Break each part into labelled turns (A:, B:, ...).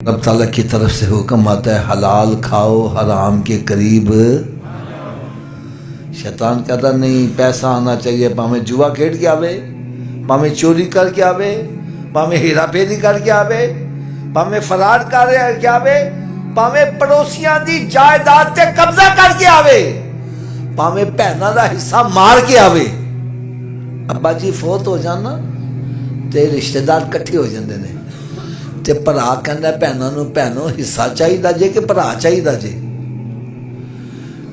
A: رب تعالیٰ کی طرف سے حکم آتا ہے حلال کھاؤ حرام کے قریب. شیطان کہتا نہیں پیسہ آنا چاہیے، پاویں جوا کھیڈ کے آوے، پاویں چوری کر کے آوے، پاویں ہیرا پھیری کر کے آوے، پاویں فرار کر کے آوے، پاویں پڑوسیاں دی جائیداد تے قبضہ کر کے آوے، پاویں بہناں دا حصہ مار کے آوے. ابا جی فوت ہو جانا تے رشتہ دار کٹھے ہو جاندے نے تے بھرا کہندا بہناں نوں بہنوں حصہ چاہیدا جے کہ بھرا چاہیدا جے.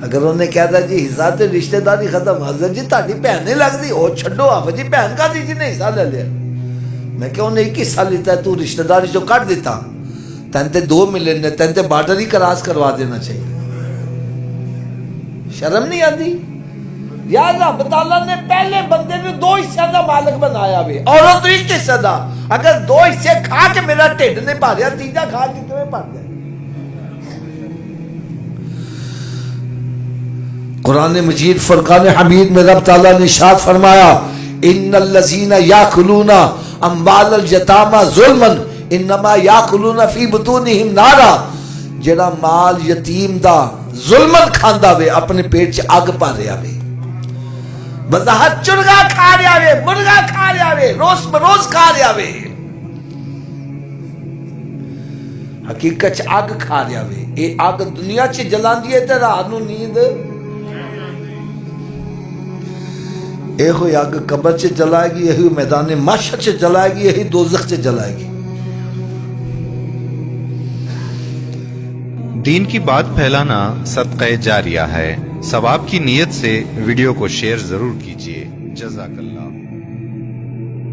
A: اگر انہیں کہتا جی حصہ تے رشتہ داری ختم، حضرت جی تہاڈی بہن نہیں لگدی، او چھڈو آپ جی بہن کا دی جی نے حصہ لے لیا. میں کہ انہیں ایک حصہ لیتا ہے، تو رشتہ داری جو کٹ دیتا، تین تے 2 ملے نے، تین تے بارڈر ہی کراس کروا دینا چاہیے. شرم نہیں آتی؟ یا رب تعالیٰ نے پہلے بندے نے 2 حصے دا مالک بنایا وے، عورت 1 حصے دا. اگر 2 حصے کھا کے میرا ٹھڈ نے بھریا، تیجا کھا کے کیویں بھر جائے؟ قرآن مجید فرقان حمید میں رب تعالیٰ نے ارشاد فرمایا ان الذین یاکلون اموال الیتامی ظلما انما یاکلون فی بطونہم نارا. جڑا مال یتیم دا ظلمن کھاندا وے اپنے پیٹ چ اگ پا رہا وے. وضاحت چرگا کھا رہا وے، مرغا کھا رہا وے، روز بروز کھا رہا وے، حقیقت چ اگ کھا رہا وے. اے اگ دنیا چ جلاندی ہے تے رات نو نیند اے ہوئی اگ قبر چ جلائے گی، یہی میدان محشر چ جلائے گی، یہی دوزخ چ جلائے گی.
B: دین کی بات پھیلانا صدقہ جاریہ ہے. ثواب کی نیت سے ویڈیو کو شیئر ضرور کیجیے. جزاک اللہ.